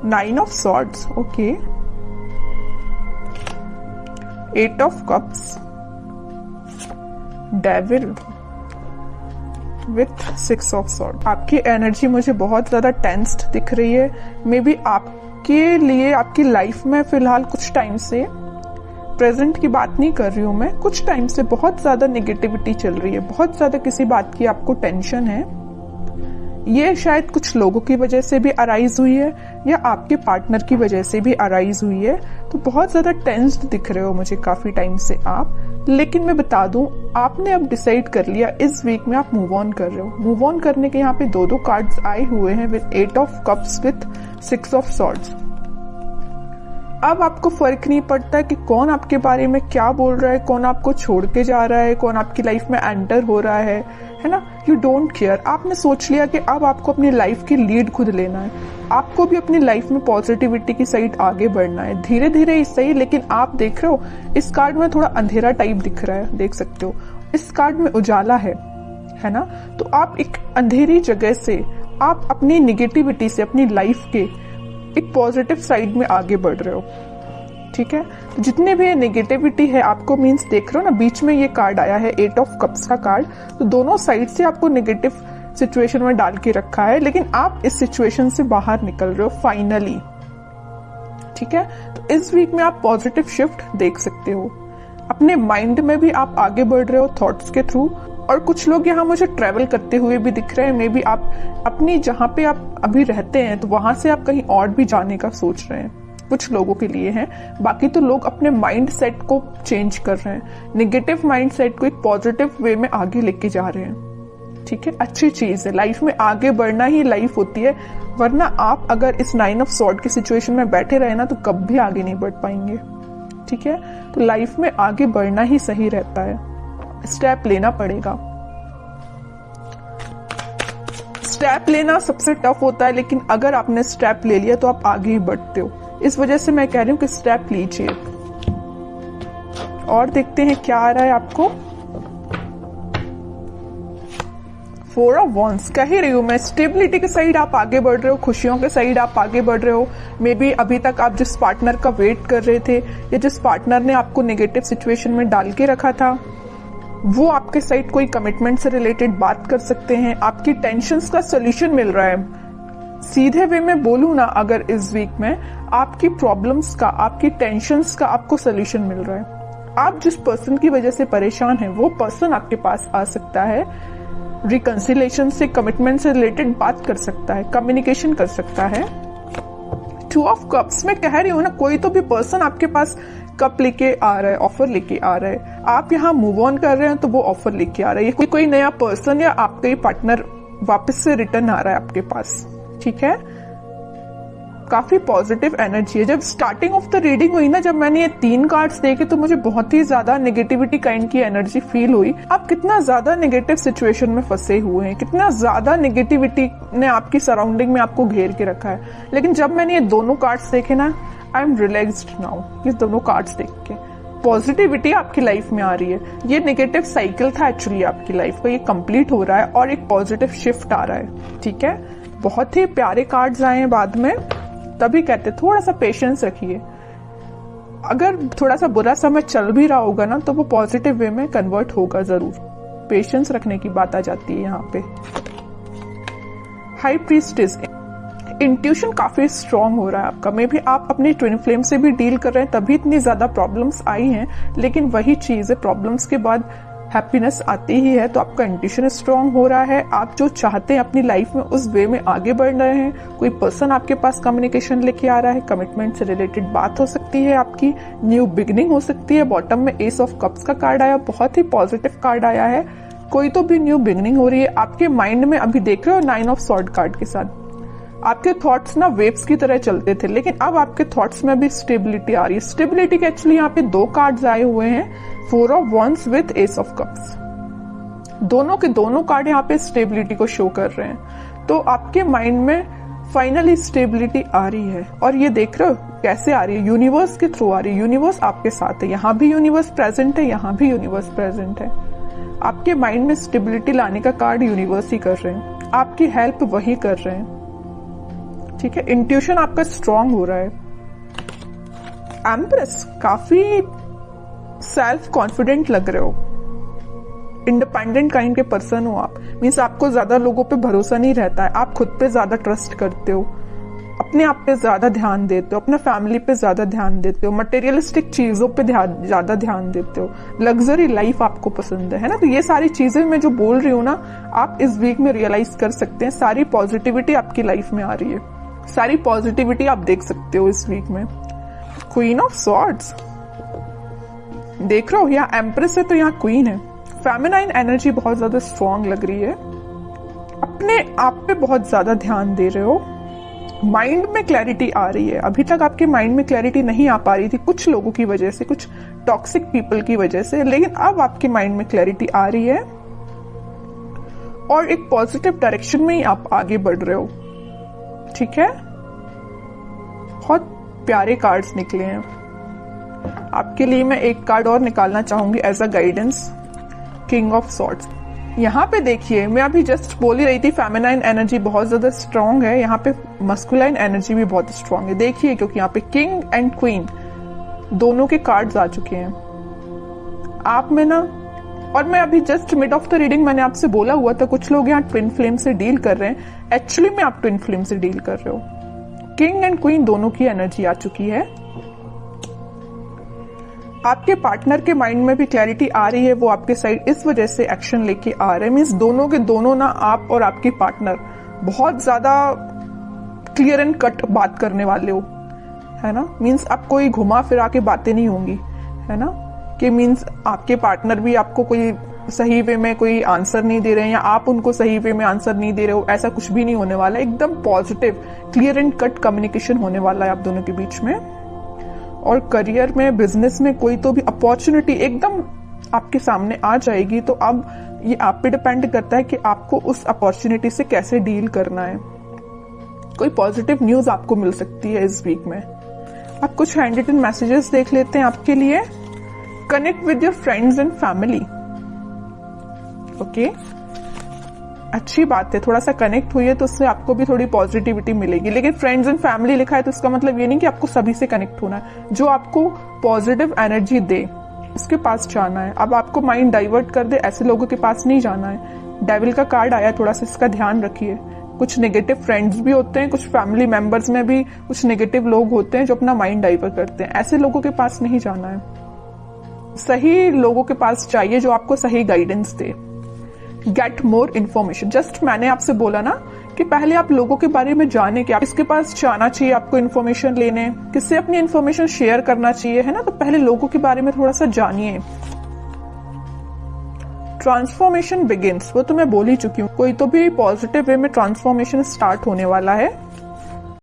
9 of swords, okay, 8 of cups, devil with 6 of sword. आपकी energy मुझे बहुत ज्यादा टेंस्ड दिख रही है। मे बी आपके लिए आपकी लाइफ में फिलहाल कुछ टाइम से, प्रेजेंट की बात नहीं कर रही हूं मैं, कुछ टाइम से बहुत ज्यादा नेगेटिविटी चल रही है, बहुत ज्यादा किसी बात की आपको टेंशन है। ये शायद कुछ लोगों की वजह से भी अराइज हुई है या आपके पार्टनर की वजह से भी अराइज हुई है। तो बहुत ज्यादा टेंस्ड दिख रहे हो मुझे काफी टाइम से आप। लेकिन मैं बता दूं, आपने अब डिसाइड कर लिया इस वीक में आप मूव ऑन कर रहे हो। मूव ऑन करने के यहाँ पे दो कार्ड्स आए हुए हैं with 8 of cups with 6 of swords. अब आपको फर्क नहीं पड़ता कि कौन आपके बारे में क्या बोल रहा है, कौन आपको छोड़ के जा रहा है, कौन आपकी लाइफ में एंटर हो रहा है ना। You don't care. आपने सोच लिया कि अब आपको अपनी लाइफ की लीड खुद लेना है। आपको भी अपनी लाइफ में पॉजिटिविटी की साइड आगे बढ़ना है, धीरे धीरे ही सही। लेकिन आप देख रहे हो इस कार्ड में थोड़ा अंधेरा टाइप दिख रहा है, देख सकते हो। इस कार्ड में उजाला है ना। तो आप एक अंधेरी जगह से, आप अपनी निगेटिविटी से अपनी लाइफ के एक पॉजिटिव साइड में आगे बढ़ रहे हो, ठीक है। तो जितने भी नेगेटिविटी है आपको, मीन्स देख रहे हो ना, बीच में ये कार्ड आया है 8 ऑफ कप्स का कार्ड। तो दोनों साइड से आपको नेगेटिव सिचुएशन में डाल के रखा है, लेकिन आप इस सिचुएशन से बाहर निकल रहे हो फाइनली, ठीक है। तो इस वीक में आप पॉजिटिव शिफ्ट देख सकते हो। अपने माइंड में भी आप आगे बढ़ रहे हो थॉट्स के थ्रू। और कुछ लोग यहाँ मुझे ट्रेवल करते हुए भी दिख रहे हैं। मे बी आप अपनी जहाँ पे आप अभी रहते हैं तो वहां से आप कहीं और भी जाने का सोच रहे हैं, कुछ लोगों के लिए है। बाकी तो लोग अपने माइंड सेट को चेंज कर रहे हैं, नेगेटिव माइंड सेट को एक पॉजिटिव वे में आगे लेके जा रहे हैं, ठीक है। अच्छी चीज है, लाइफ में आगे बढ़ना ही लाइफ होती है। वरना आप अगर इस 9 ऑफ सॉर्ड की सिचुएशन में बैठे रहे ना तो कभी आगे नहीं बढ़ पाएंगे, ठीक है। तो लाइफ में आगे बढ़ना ही सही रहता है, स्टेप लेना पड़ेगा। स्टेप लेना सबसे टफ होता है, लेकिन अगर आपने स्टेप ले लिया तो आप आगे ही बढ़ते हो। इस वजह से मैं कह रही हूं कि स्टेप लीजिए। और देखते हैं क्या आ रहा है आपको। 4 ऑफ वॉन्ड्स, कह ही रही हूं मैं, स्टेबिलिटी के साइड आप आगे बढ़ रहे हो, खुशियों के साइड आप आगे बढ़ रहे हो। मे बी अभी तक आप जिस पार्टनर का वेट कर रहे थे या जिस पार्टनर ने आपको नेगेटिव सिचुएशन में डाल के रखा था, वो आपके साइड कोई कमिटमेंट से रिलेटेड बात कर सकते हैं। आपकी टेंशन्स का सोल्यूशन मिल रहा है। सीधे वे में बोलूं ना, अगर इस वीक में आपकी प्रॉब्लम्स का, आपकी टेंशन्स का आपको सोल्यूशन मिल रहा है। आप जिस पर्सन की वजह से परेशान हैं, वो पर्सन आपके पास आ सकता है, रिकंसिलेशन से, कमिटमेंट से रिलेटेड बात कर सकता है, कम्युनिकेशन कर सकता है। 2 ऑफ कप्स में कह रही हूं ना, कोई तो भी पर्सन आपके पास कप लेके आ रहा है, ऑफर लेके आ रहा है। आप यहाँ मूव ऑन कर रहे हैं तो वो ऑफर लेके आ रहा है। कोई नया पर्सन या आपका ही पार्टनर वापस से रिटर्न आ रहा है आपके पास, ठीक है। काफी पॉजिटिव एनर्जी है। जब स्टार्टिंग ऑफ द रीडिंग हुई ना, जब मैंने ये 3 कार्ड्स देखे तो मुझे बहुत ही ज्यादा नेगेटिविटी काइंड की एनर्जी फील हुई। आप कितना ज्यादा नेगेटिव सिचुएशन में फंसे हुए हैं, कितना ज्यादा नेगेटिविटी ने आपकी सराउंडिंग में आपको घेर के रखा है। लेकिन जब मैंने ये दोनों कार्ड्स देखे ना, आई एम रिलैक्स्ड नाउ। ये दोनों कार्ड्स देख के पॉजिटिविटी आपकी लाइफ में आ रही है। ये नेगेटिव साइकिल था एक्चुअली आपकी लाइफ का, ये कंप्लीट हो रहा है और एक पॉजिटिव शिफ्ट आ रहा है, ठीक है। बहुत ही प्यारे कार्ड्स आए हैं बाद में, तभी कहते थोड़ा सा पेशेंस रखिए। अगर थोड़ा सा बुरा समय चल भी रहा होगा ना, तो वो पॉजिटिव वे में कन्वर्ट होगा जरूर। पेशेंस रखने की बात आ जाती है यहाँ पे। हाई प्रीस्टेस, इंट्यूशन काफी स्ट्रांग हो रहा है आपका। मे भी आप अपनी ट्विन फ्लेम से भी डील कर रहे हैं, तभी इतनी ज्यादा प्रॉब्लम्स आई हैं। लेकिन वही चीज है, प्रॉब्लम्स के बाद हैप्पीनेस आती ही है। तो आपका इंट्यूशन स्ट्रांग हो रहा है। आप जो चाहते हैं अपनी लाइफ में उस वे में आगे बढ़ रहे हैं। कोई पर्सन आपके पास कम्युनिकेशन लेके आ रहा है, कमिटमेंट से रिलेटेड बात हो सकती है आपकी, न्यू बिगिनिंग हो सकती है। बॉटम में एस ऑफ कप्स का कार्ड आया, बहुत ही पॉजिटिव कार्ड आया है। कोई तो भी न्यू बिगिनिंग हो रही है आपके माइंड में। अभी देख रहे हो 9 ऑफ सॉर्ड कार्ड के साथ आपके थॉट्स ना वेव्स की तरह चलते थे, लेकिन अब आपके थॉट्स में भी स्टेबिलिटी आ रही है। स्टेबिलिटी के एक्चुअली यहाँ पे 2 कार्ड्स आए हुए हैं, 4 of wands with S of cups. दोनों के दोनों कार्ड यहाँ पे स्टेबिलिटी को शो कर रहे हैं। तो आपके माइंड में फाइनली स्टेबिलिटी आ रही है। और ये देख रहे हो कैसे आ रही है, यूनिवर्स के थ्रू आ रही है। यूनिवर्स आपके साथ है, यहाँ भी यूनिवर्स प्रेजेंट है, यहाँ भी यूनिवर्स प्रेजेंट है। आपके माइंड में स्टेबिलिटी लाने का कार्ड यूनिवर्स ही कर रहे हैं, आपकी हेल्प वही कर रहे हैं, ठीक है, इंट्यूशन आपका स्ट्रांग हो रहा है। एम्प्रेस, काफी सेल्फ कॉन्फिडेंट लग रहे हो, इंडिपेंडेंट काइंड के पर्सन हो आप। मीन्स आपको ज्यादा लोगों पे भरोसा नहीं रहता है, आप खुद पे ज्यादा ट्रस्ट करते हो, अपने आप पे ज्यादा ध्यान देते हो, अपना फैमिली पे ज्यादा ध्यान देते हो, मटेरियलिस्टिक चीजों पे ज्यादा ध्यान देते हो, लग्जरी लाइफ आपको पसंद है ना। तो ये सारी चीजें मैं जो बोल रही हूँ ना, आप इस वीक में रियलाइज कर सकते हैं। सारी पॉजिटिविटी आपकी लाइफ में आ रही है, सारी पॉजिटिविटी आप देख सकते हो इस वीक में। क्वीन ऑफ सॉर्ड्स देख रहे हो, यहाँ एम्प्रेस है तो यहाँ क्वीन है। फेमिनाइन एनर्जी बहुत ज्यादा स्ट्रांग लग रही है, अपने आप पे बहुत ज्यादा ध्यान दे रहे हो, माइंड में क्लैरिटी आ रही है। अभी तक आपके माइंड में क्लैरिटी नहीं आ पा रही थी कुछ लोगों की वजह से, कुछ टॉक्सिक पीपल की वजह से, लेकिन अब आपके माइंड में क्लैरिटी आ रही है और एक पॉजिटिव डायरेक्शन में ही आप आगे बढ़ रहे हो। ठीक है, बहुत प्यारे कार्ड्स निकले हैं आपके लिए। मैं एक कार्ड और निकालना चाहूंगी as a guidance, king of swords. यहाँ पे देखिए, मैं अभी जस्ट बोल ही रही थी फेमिनाइन एनर्जी बहुत ज्यादा स्ट्रांग है, यहाँ पे मस्कुलाइन एनर्जी भी बहुत स्ट्रांग है। देखिए, क्योंकि यहाँ पे किंग एंड क्वीन दोनों के कार्ड्स आ चुके हैं आप में ना। और मैं अभी just mid of the reading मैंने आपसे बोला हुआ था कुछ लोग यहाँ ट्विन फ्लेम से डील कर रहे हैं, एक्चुअली में आप ट्विन फ्लेम से डील कर रहे हो। किंग एंड क्वीन दोनों की एनर्जी आ चुकी है। आपके पार्टनर के माइंड में भी क्लैरिटी आ रही है, वो आपके साइड इस वजह से एक्शन लेके आ रहे हैं। मीन्स दोनों के दोनों ना, आप और आपके पार्टनर बहुत ज्यादा क्लियर एंड कट बात करने वाले हो, है ना। मीन्स अब कोई घुमा फिरा के बातें नहीं होंगी, है ना, कि मीन्स आपके पार्टनर भी आपको कोई सही वे में कोई आंसर नहीं दे रहे हैं या आप उनको सही वे में आंसर नहीं दे रहे हो, ऐसा कुछ भी नहीं होने वाला। एकदम positive clear and cut communication होने वाला है आप दोनों के बीच में। और करियर में, बिजनेस में कोई तो भी अपॉर्चुनिटी एकदम आपके सामने आ जाएगी। तो अब ये आप पे डिपेंड करता है कि आपको उस अपॉर्चुनिटी से कैसे डील करना है। कोई पॉजिटिव न्यूज आपको मिल सकती है इस वीक में। आप कुछ हैंड रिटन मैसेजेस देख लेते हैं आपके लिए। Connect with your friends and family. Okay, अच्छी बात है, थोड़ा सा कनेक्ट हुई है तो उससे आपको भी थोड़ी पॉजिटिविटी मिलेगी। लेकिन फ्रेंड्स एंड फैमिली लिखा है तो इसका मतलब ये नहीं कि आपको सभी से कनेक्ट होना है। जो आपको पॉजिटिव एनर्जी दे उसके पास जाना है। अब आपको माइंड डाइवर्ट कर दे ऐसे लोगों के पास नहीं जाना है। डेविल का कार्ड आया, थोड़ा सा इसका ध्यान रखिए। कुछ नेगेटिव फ्रेंड्स भी होते हैं, कुछ फैमिली मेंबर्स में भी कुछ नेगेटिव लोग होते हैं जो अपना माइंड डाइवर्ट करते हैं। ऐसे लोगों के पास नहीं जाना है, सही लोगों के पास चाहिए जो आपको सही गाइडेंस दे। Get more information. जस्ट मैंने आपसे बोला ना कि पहले आप लोगों के बारे में जाने कि आप किसके पास जाना चाहिए, आपको इन्फॉर्मेशन लेने, किससे अपनी इन्फॉर्मेशन शेयर करना चाहिए, है ना। तो पहले लोगों के बारे में थोड़ा सा जानिए। ट्रांसफॉर्मेशन बिगिंस, वो तो मैं बोल ही चुकी हूँ। कोई तो भी पॉजिटिव वे में ट्रांसफॉर्मेशन स्टार्ट होने वाला है।